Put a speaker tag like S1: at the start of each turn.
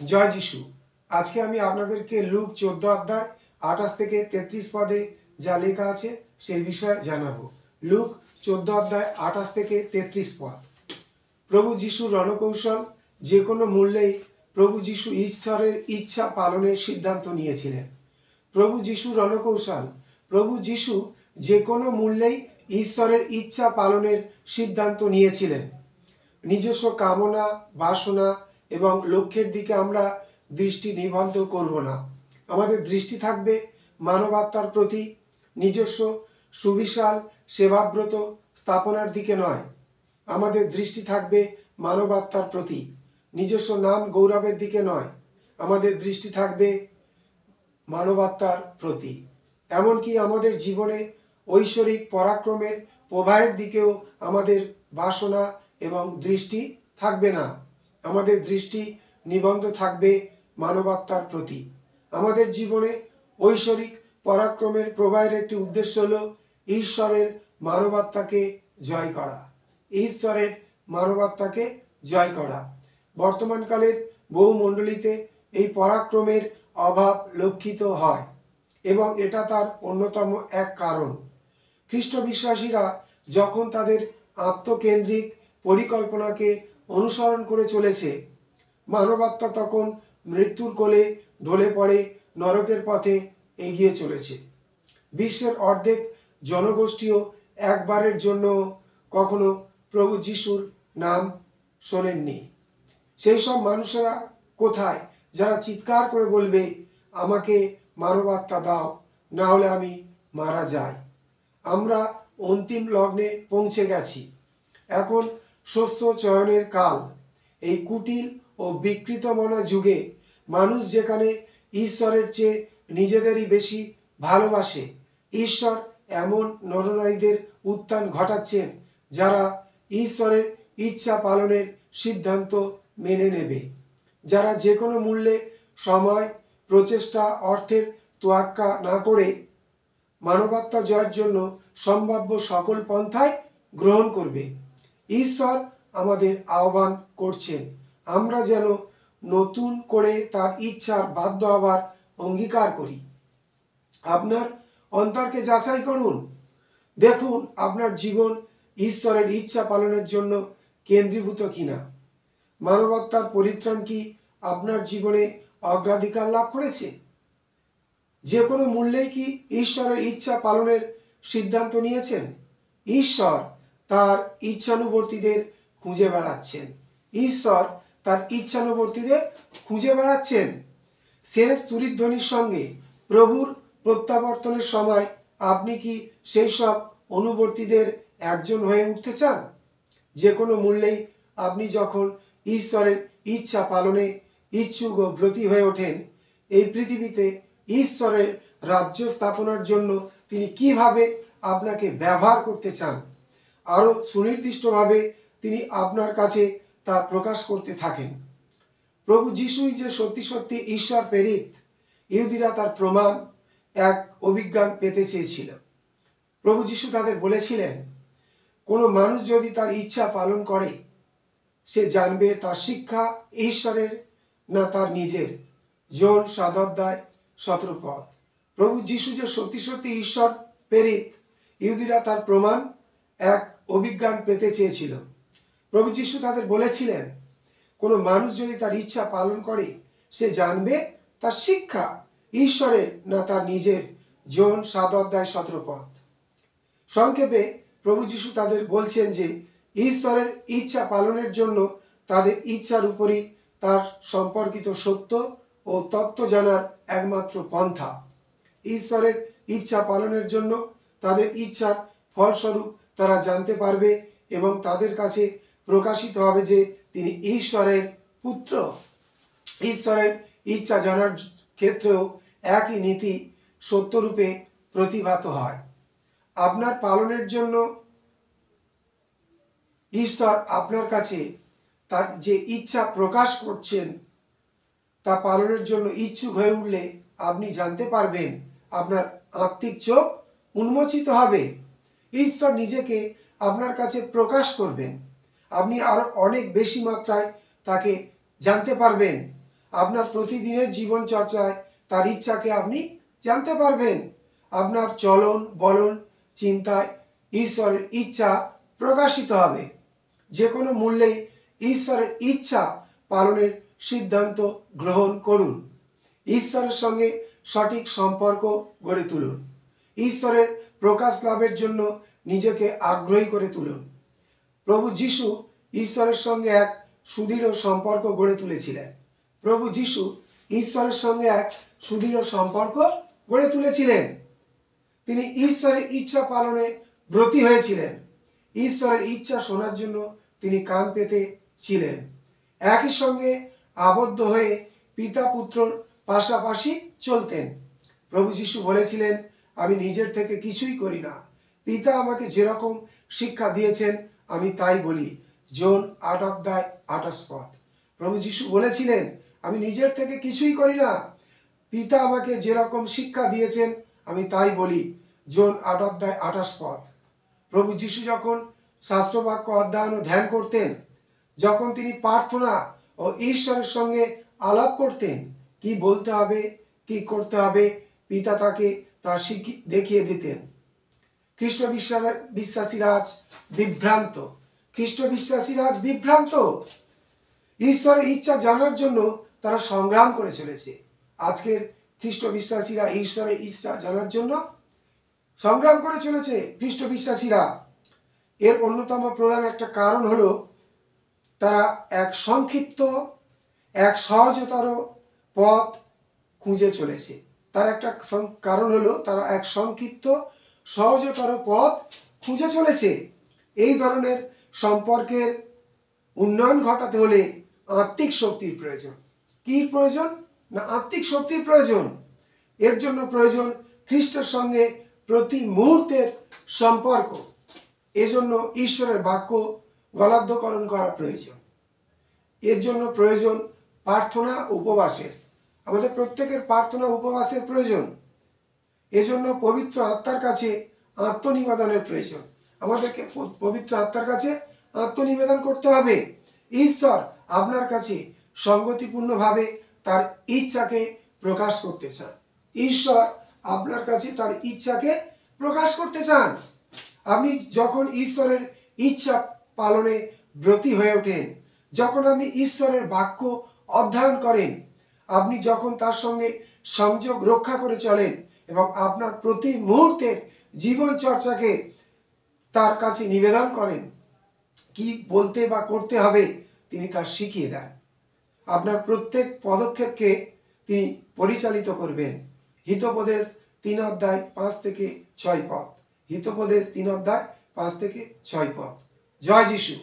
S1: জয় যিশু। আজকে আমি আপনাদেরকে লুক 14 অধ্যায় 28 থেকে 33 পদে যা লেখা আছে সেই বিষয়ে জানাবো। লুক 14 অধ্যায় 28 থেকে 33 পদ। প্রভু যিশুর রণকৌশল। যে কোনো মূল্যেই প্রভু যিশু ঈশ্বরের ইচ্ছা পালনের সিদ্ধান্ত নিয়েছিলেন। প্রভু যিশুর রণকৌশল। প্রভু যিশু যে কোনো মূল্যেই ঈশ্বরের ইচ্ছা পালনের সিদ্ধান্ত নিয়েছিলেন। নিজস্ব কামনা, বাসনা এবং লক্ষ্যের দিকে আমরা দৃষ্টি নিবদ্ধ করব না। আমাদের দৃষ্টি থাকবে মানবাত্মার প্রতি, নিজস্ব সুবিশাল সেবাব্রত স্থাপনার দিকে নয়। আমাদের দৃষ্টি থাকবে মানবাত্মার প্রতি, নিজস্ব নাম গৌরবের দিকে নয়। আমাদের দৃষ্টি থাকবে মানবাত্মার প্রতি। এমনকি আমাদের জীবনে ঐশ্বরিক পরাক্রমের প্রবাহের দিকেও আমাদের বাসনা এবং দৃষ্টি থাকবে না। আমাদের দৃষ্টি নিবদ্ধ থাকবে মানবাত্মার প্রতি। আমাদের জীবনে ঐশ্বরিক পরাক্রমের প্রবাহের একটি উদ্দেশ্য হলো ঈশ্বরের মানবাত্মাকে জয় করা। ঈশ্বরের মানবাত্মাকে জয় করা। বর্তমানকালের বহু মণ্ডলীতে এই পরাক্রমের অভাব লক্ষিত হয় এবং এটা তার অন্যতম এক কারণ। খ্রিস্ট বিশ্বাসীরা যখন তাদের আত্মকেন্দ্রিক পরিকল্পনাকে অনুসরণ করে চলেছে, মানবাত্মা তখন মৃত্যুর কোলে ঢলে পড়ে নরকের পথে এগিয়ে চলেছে। বিশ্বের অর্ধেক জনগোষ্ঠীও একবারের জন্য কখনো প্রভু যিশুর নাম শোনেননি। সেই সব মানুষেরা কোথায় যারা চিৎকার করে বলবে, আমাকে মানবাত্মা দাও, না হলে আমি মারা যাই। আমরা অন্তিম লগ্নে পৌঁছে গেছি। এখন শস্য চয়নের কাল। এই কুটিল ও বিকৃত মনা যুগে মানুষ যেখানে ঈশ্বরের চেয়ে নিজেদেরই বেশি ভালোবাসে, ঈশ্বর এমন নরনারীদের উত্থান ঘটাচ্ছেন যারা ঈশ্বরের ইচ্ছা পালনের সিদ্ধান্ত মেনে নেবে, যারা যে কোনো মূল্যে সময়, প্রচেষ্টা, অর্থের তোয়াক্কা না করে মানবাত্মা জয়ের জন্য সম্ভাব্য সকল পন্থায় গ্রহণ করবে। ঈশ্বর আমাদের আহ্বান করছেন আমরা যেন নতুন করে তার ইচ্ছার বাধ্য হবার অঙ্গীকার করি। আপনার অন্তরকে যাচাই করুন। দেখুন আপনার জীবন ঈশ্বরের ইচ্ছা পালনের জন্য কেন্দ্রীভূত কিনা। মানবাত্মার পরিত্রাণ কি আপনার জীবনে অগ্রাধিকার লাভ করেছে? যে কোনো মূল্যেই কি ঈশ্বরের ইচ্ছা পালনের সিদ্ধান্ত নিয়েছেন? ঈশ্বর তার ইচ্ছানুবর্তীদের খুঁজে বেড়াচ্ছেন। ঈশ্বর তার ইচ্ছানুবর্তীদের খুঁজে বেড়াচ্ছেন। শেষ তুরিধ্বনির সঙ্গে প্রভুর প্রত্যাবর্তনের সময় আপনি কি সেই সব অনুবর্তীদের একজন হয়ে উঠতে চান? যে কোনো মূল্যেই আপনি যখন ঈশ্বরের ইচ্ছা পালনে ইচ্ছুক ও ব্রতী হয়ে ওঠেন, এই পৃথিবীতে ঈশ্বরের রাজ্য স্থাপনার জন্য তিনি কিভাবে আপনাকে ব্যবহার করতে চান, আরও সুনির্দিষ্টভাবে তিনি আপনার কাছে তা প্রকাশ করতে থাকেন। প্রভু যিশুই যে সত্যি সত্যি ঈশ্বর প্রেরিত, ইহুদিরা তার প্রমাণ, এক অভিজ্ঞান পেতে চেয়েছিল। প্রভু যিশু তাদের বলেছিলেন, কোনো মানুষ যদি তার ইচ্ছা পালন করে, সে জানবে তার শিক্ষা ঈশ্বরের না তার নিজের। জন 7 অধ্যায় 17 পদ। প্রভু যিশু যে সত্যি সত্যি ঈশ্বর প্রেরিত, ইহুদিরা তার প্রমাণ, এক অভিজ্ঞান পেতে চেয়েছিল। প্রভু যিশু তাদের বলেছিলেন, কোনো মানুষ যদি তার ইচ্ছা পালন করে, সে জানবে তার শিক্ষা ঈশ্বরের না তার নিজের। জন 7 অধ্যায় 17 পদ। সংক্ষেপে প্রভু যিশু তাদের বলছেন যে ঈশ্বরের ইচ্ছা পালনের জন্য তাদের ইচ্ছার উপরই তার সম্পর্কিত সত্য ও তত্ত্ব জানার একমাত্র পন্থা। ঈশ্বরের ইচ্ছা পালনের জন্য তাদের ইচ্ছার ফলস্বরূপ তারা জানতে পারবে এবং তাদের কাছে প্রকাশিত হবে যে তিনি ঈশ্বরের পুত্র। ঈশ্বরের ইচ্ছা জানার ক্ষেত্রেও একই নীতি সত্যরূপে প্রতিভাত হয়। আপনার পালনের জন্য ঈশ্বর আপনার কাছে তার যে ইচ্ছা প্রকাশ করছেন তা পালনের জন্য ইচ্ছুক হয়ে উঠলে আপনি জানতে পারবেন, আপনার আত্মিক চোখ উন্মোচিত হবে। ঈশ্বর নিজেকে আপনার কাছে প্রকাশ করবেন। আপনি আরো অনেক বেশি মাত্রায় তাকে জানতে পারবেন। আপনার প্রতিদিনের জীবন চর্চায় তার ইচ্ছাকে আপনি জানতে পারবেন। আপনার চলন বলন চিন্তায় ঈশ্বরের ইচ্ছা প্রকাশিত হবে। যে কোনো মূল্যেই ঈশ্বরের ইচ্ছা পালনের সিদ্ধান্ত গ্রহণ করুন। ঈশ্বরের সঙ্গে সঠিক সম্পর্ক গড়ে তুলুন। ঈশ্বরের প্রকাশ লাভের জন্য নিজেকে আগ্রহী করে তুলুন। প্রভু যিশু ঈশ্বরের সঙ্গে এক সুদৃঢ় সম্পর্ক গড়ে তুলেছিলেন। প্রভু যিশু ঈশ্বরের সঙ্গে এক সুদৃঢ় সম্পর্ক গড়ে তুলেছিলেন। তিনি ঈশ্বরের ইচ্ছা পালনে ব্রতী হয়েছিলেন। ঈশ্বরের ইচ্ছা শোনার জন্য তিনি কান পেতে ছিলেন। একই সঙ্গে আবদ্ধ হয়ে পিতা পুত্রর পাশাপাশি চলতেন। প্রভু যিশু বলেছিলেন, আমি নিজের থেকে কিছুই করি না, পিতা আমাকে যেরকম শিক্ষা দিয়েছেন আমি তাই বলি। জন 8:28। প্রভু যিশু বলেছিলেন, আমি নিজের থেকে কিছুই করি না, পিতা আমাকে যেরকম শিক্ষা দিয়েছেন আমি তাই বলি। জন 8:28। প্রভু যিশু যখন শাস্ত্রবাক্য অধ্যয়ন ও ধ্যান করতেন, যখন তিনি প্রার্থনা ও ঈশ্বরের সঙ্গে আলাপ করতেন, কি বলতে হবে কি করতে হবে পিতা তাকে তা দেখিয়ে দিতেন। খ্রিস্ট বিশ্বাসীরা আজ বিভ্রান্ত। খ্রিস্ট বিশ্বাসীরা আজ বিভ্রান্ত। ঈশ্বরের ইচ্ছা জানার জন্য তারা সংগ্রাম করে চলেছে। আজকের খ্রিস্ট বিশ্বাসীরা ঈশ্বরের ইচ্ছা জানার জন্য সংগ্রাম করে চলেছে। খ্রিস্ট বিশ্বাসীরা এর অন্যতম প্রধান একটা কারণ হলো তারা এক সংক্ষিপ্ত এক সহজতর পথ খুঁজে চলেছে। তার একটা কারণ হলো তারা এক সংক্ষিপ্ত সহজতর পথ খুঁজে চলেছে। এই ধরনের সম্পর্কের উন্নয়ন ঘটাতে হলে আত্মিক শক্তির প্রয়োজন। কি প্রয়োজন? না, আত্মিক শক্তির প্রয়োজন। এর জন্য প্রয়োজন খ্রিস্টের সঙ্গে প্রতি মুহূর্তের সম্পর্ক। এজন্য ঈশ্বরের বাক্য গলাধ্যকরণ করা প্রয়োজন। এর জন্য প্রয়োজন প্রার্থনা উপবাসের। আমাদের প্রত্যেকের প্রার্থনা উপবাসের প্রয়োজন। এজন্য পবিত্র আত্মার কাছে আত্মনিবেদনের প্রয়োজন। আমাদেরকে পবিত্র আত্মার কাছে আত্মনিবেদন করতে হবে। ঈশ্বর আপনার কাছে সঙ্গতিপূর্ণভাবে তার ইচ্ছাকে প্রকাশ করতে চান। ঈশ্বর আপনার কাছে তার ইচ্ছাকে প্রকাশ করতে চান। আপনি যখন ঈশ্বরের ইচ্ছা পালনে ব্রতী হয়ে ওঠেন, যখন আপনি ঈশ্বরের বাক্য অধ্যয়ন করেন, আপনি যখন তার সঙ্গে সংযোগ রক্ষা করে চলেন এবং আপনার প্রতি মুহূর্তের জীবন চর্চাকে তার কাছে নিবেদন করেন, কি বলতে বা করতে হবে তিনি তা শিখিয়ে দেন। আপনার প্রত্যেক পদক্ষেপকে তিনি পরিচালিত করবেন। হিতোপদেশ 3:5-6 পদ। হিতোপদেশ 3:5-6 পদ। জয় যিশু।